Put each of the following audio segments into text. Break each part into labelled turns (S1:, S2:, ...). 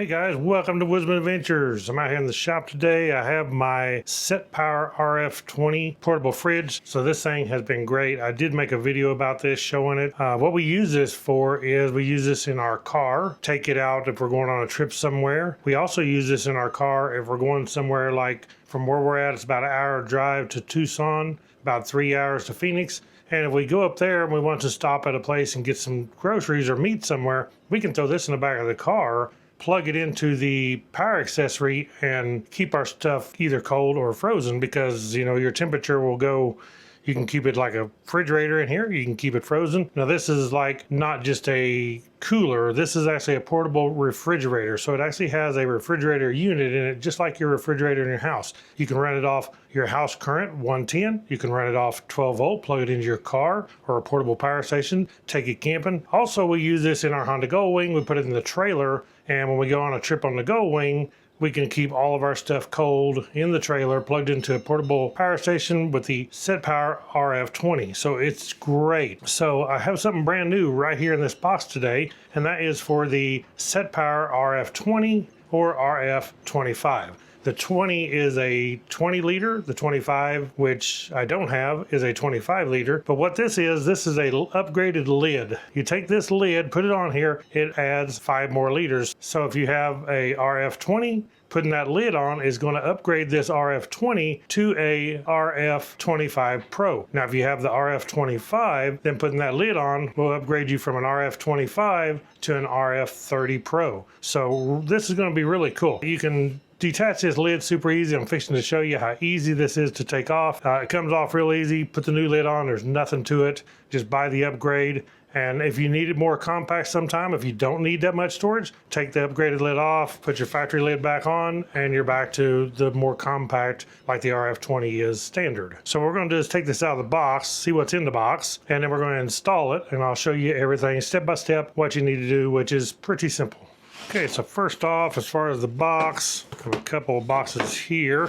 S1: Hey guys, welcome to Woodzman Adventures. I'm out here in the shop today. I have my SetPower RF20 portable fridge. So this thing has been great. I did make a video about this showing it. What we use this for is we use this in our car. Take it out if we're going on a trip somewhere. We also use this in our car if we're going somewhere like from where we're at. It's about an hour drive to Tucson, about 3 hours to Phoenix. And if we go up there and we want to stop at a place and get some groceries or meat somewhere, we can throw this in the back of the car, plug it into the power accessory, and keep our stuff either cold or frozen, because you know your temperature will go. You can keep it like a refrigerator in here, you can keep it frozen. Now this is like not just a cooler, this is actually a portable refrigerator. So it actually has a refrigerator unit in it, just like your refrigerator in your house. You can run it off your house current 110, you can run it off 12 volt, plug it into your car or a portable power station, take it camping. Also, we use this in our Honda Gold Wing. We put it in the trailer, and when we go on a trip on the Gold Wing, we can keep all of our stuff cold in the trailer, plugged into a portable power station with the SetPower RF20. So it's great. So I have something brand new right here in this box today, and that is for the SetPower RF20 or RF25. The 20 is a 20 liter. The 25, which I don't have, is a 25 liter. But what this is a upgraded lid. You take this lid, put it on here, it adds 5 more liters. So if you have a RF20, putting that lid on is going to upgrade this RF20 to a RF25 Pro. Now, if you have the RF25, then putting that lid on will upgrade you from an RF25 to an RF30 Pro. So this is going to be really cool. You can detach this lid super easy. I'm fixing to show you how easy this is to take off. It comes off real easy. Put the new lid on. There's nothing to it. Just buy the upgrade. And if you need it more compact sometime, if you don't need that much storage, take the upgraded lid off, put your factory lid back on, and you're back to the more compact like the RF20 is standard. So what we're going to do is take this out of the box, see what's in the box, and then we're going to install it, and I'll show you everything step by step, what you need to do, which is pretty simple. Okay, so first off, as far as the box, I have a couple of boxes here.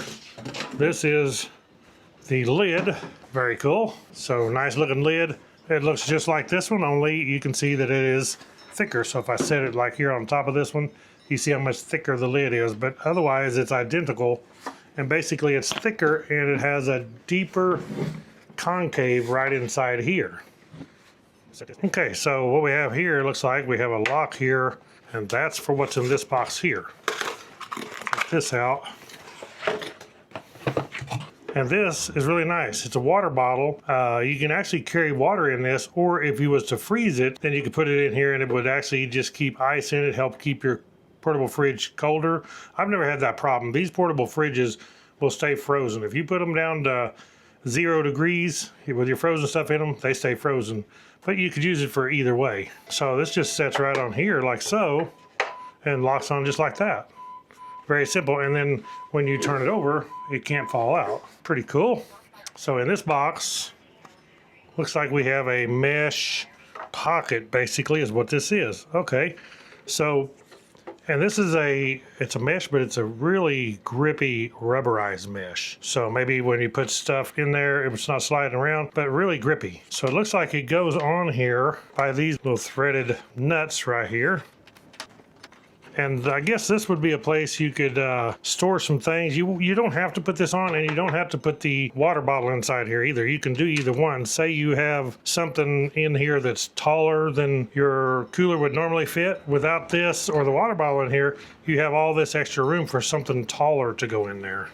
S1: This is the lid. Very cool. So nice looking lid. It looks just like this one, only you can see that it is thicker. So if I set it like here on top of this one, you see how much thicker the lid is, but otherwise it's identical. And basically it's thicker and it has a deeper concave right inside here. Okay, so what we have here, looks like we have a lock here, and that's for what's in this box here. Take this out. And this is really nice. It's a water bottle. You can actually carry water in this, or if you was to freeze it, then you could put it in here and it would actually just keep ice in it, help keep your portable fridge colder. I've never had that problem. These portable fridges will stay frozen. If you put them down to 0 degrees with your frozen stuff in them, they stay frozen. But you could use it for either way. So this just sets right on here like so and locks on just like that. Very simple. And then when you turn it over, it can't fall out. Pretty cool. So in this box, looks like we have a mesh pocket, basically is what this is. Okay. So, and this is it's a mesh, but it's a really grippy rubberized mesh. So maybe when you put stuff in there, it's not sliding around, but really grippy. So it looks like it goes on here by these little threaded nuts right here. And I guess this would be a place you could store some things. You don't have to put this on, and you don't have to put the water bottle inside here either. You can do either one. Say you have something in here that's taller than your cooler would normally fit. Without this or the water bottle in here, you have all this extra room for something taller to go in there.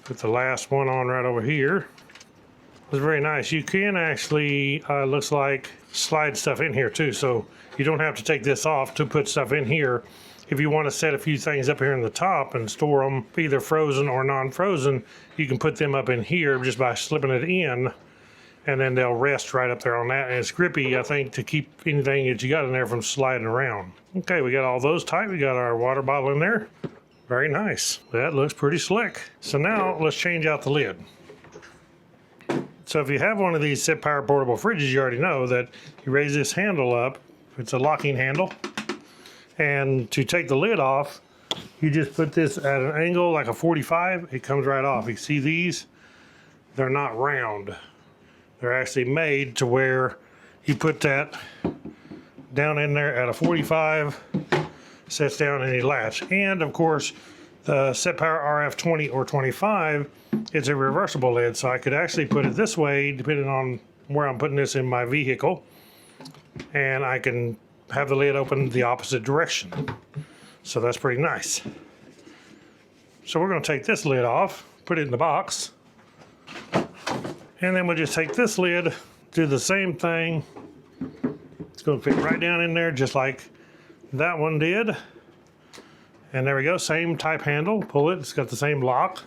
S1: Put the last one on right over here. It's very nice. You can actually, looks like, slide stuff in here too. So you don't have to take this off to put stuff in here. If you want to set a few things up here in the top and store them either frozen or non-frozen, you can put them up in here just by slipping it in, and then they'll rest right up there on that. And it's grippy, I think, to keep anything that you got in there from sliding around. Okay, we got all those tight. We got our water bottle in there. Very nice. That looks pretty slick. So now let's change out the lid. So if you have one of these SetPower portable fridges, you already know that you raise this handle up. It's a locking handle. And to take the lid off, you just put this at an angle like a 45, it comes right off. You see these? They're not round. They're actually made to where you put that down in there at a 45, sets down any latch. And of course, the SetPower RF20 or 25, it's a reversible lid, so I could actually put it this way depending on where I'm putting this in my vehicle, and I can have the lid open the opposite direction. So that's pretty nice. So we're going to take this lid off, put it in the box, and then we'll just take this lid, do the same thing. It's going to fit right down in there just like that one did. And there we go, same type handle. Pull it, it's got the same lock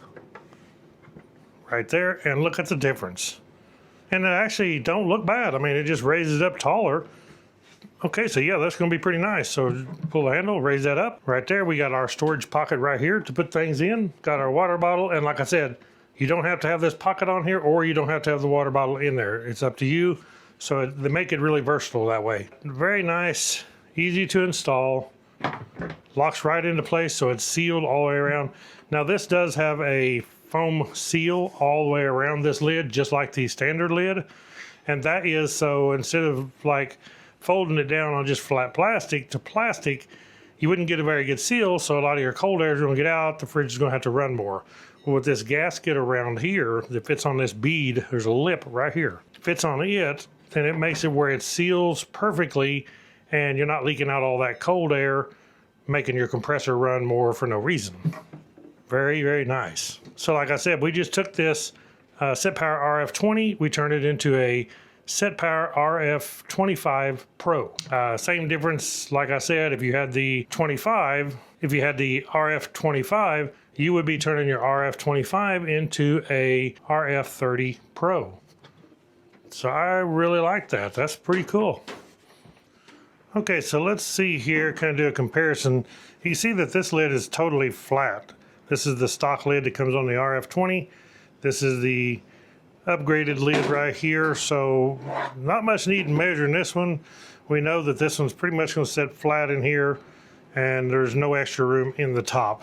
S1: right there, and look at the difference. And it actually don't look bad. I mean, it just raises it up taller. Okay, so yeah, that's gonna be pretty nice. So pull the handle, raise that up. Right there, we got our storage pocket right here to put things in. Got our water bottle, and like I said, you don't have to have this pocket on here, or you don't have to have the water bottle in there. It's up to you. So they make it really versatile that way. Very nice, easy to install. Locks right into place, so it's sealed all the way around. Now this does have a foam seal all the way around this lid, just like the standard lid. And that is so instead of like folding it down on just flat plastic to plastic, you wouldn't get a very good seal, so a lot of your cold air is going to get out, the fridge is going to have to run more. Well, with this gasket around here that fits on this bead, there's a lip right here. Fits on it, then it makes it where it seals perfectly, and you're not leaking out all that cold air, making your compressor run more for no reason. Very, very nice. So like I said, we just took this SetPower RF20, we turned it into a SetPower RF25 Pro. Same difference, like I said, if you had the 25, if you had the RF25, you would be turning your RF25 into a RF30 Pro. So I really like that. That's pretty cool. Okay, so let's see here, kind of do a comparison. You see that this lid is totally flat. This is the stock lid that comes on the RF20. This is the upgraded lid right here, so not much need in measuring this one. We know that this one's pretty much going to sit flat in here, and there's no extra room in the top.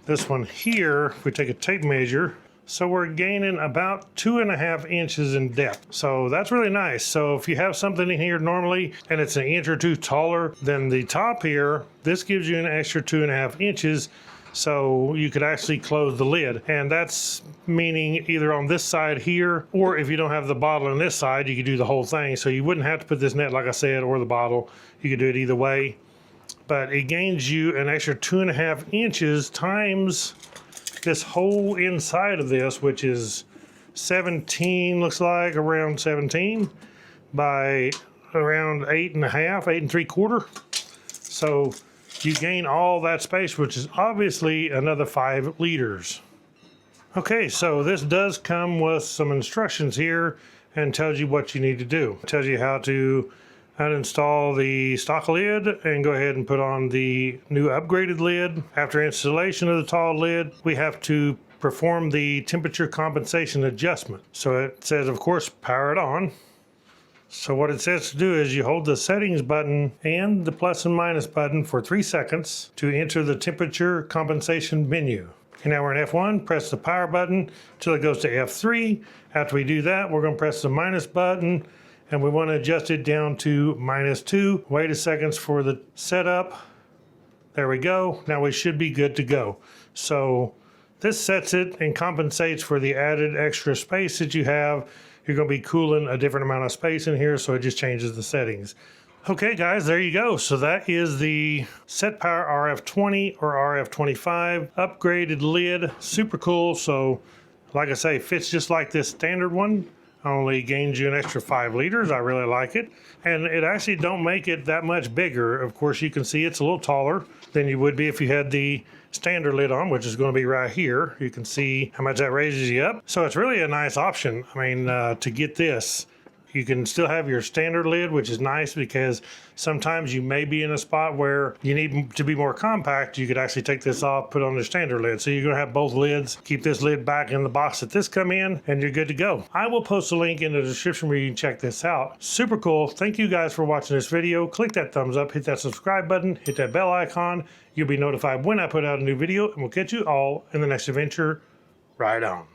S1: This one here, if we take a tape measure, so we're gaining about 2.5 inches in depth. So that's really nice. So if you have something in here normally and it's an inch or two taller than the top here, this gives you an extra 2.5 inches. So you could actually close the lid. And that's meaning either on this side here, or if you don't have the bottle on this side, you could do the whole thing. So you wouldn't have to put this net, like I said, or the bottle. You could do it either way. But it gains you an extra 2.5 inches times this whole inside of this, which is 17, looks like around 17 by around 8.5, 8.75. So you gain all that space, which is obviously another 5 liters. Okay, so this does come with some instructions here and tells you what you need to do. It tells you how to uninstall the stock lid and go ahead and put on the new upgraded lid. After installation of the tall lid, we have to perform the temperature compensation adjustment. So it says, of course, power it on. So what it says to do is you hold the settings button and the plus and minus button for 3 seconds to enter the temperature compensation menu. Okay, now we're in F1, press the power button until it goes to F3. After we do that, we're going to press the minus button, and we want to adjust it down to -2. Wait a second for the setup. There we go. Now we should be good to go. So this sets it and compensates for the added extra space that you have. You're going to be cooling a different amount of space in here, so it just changes the settings. Okay guys, there you go. So that is the SetPower RF20 or RF25 upgraded lid. Super cool. So like I say, fits just like this standard one. Only gains you an extra 5 liters. I really like it. And it actually don't make it that much bigger. Of course, you can see it's a little taller than you would be if you had the standard lid on, which is going to be right here. You can see how much that raises you up. So it's really a nice option. I mean, to get this, you can still have your standard lid, which is nice because sometimes you may be in a spot where you need to be more compact. You could actually take this off, put on the standard lid. So you're going to have both lids. Keep this lid back in the box that this come in, and you're good to go. I will post a link in the description where you can check this out. Super cool. Thank you guys for watching this video. Click that thumbs up, hit that subscribe button, hit that bell icon. You'll be notified when I put out a new video, and we'll catch you all in the next adventure. Right on.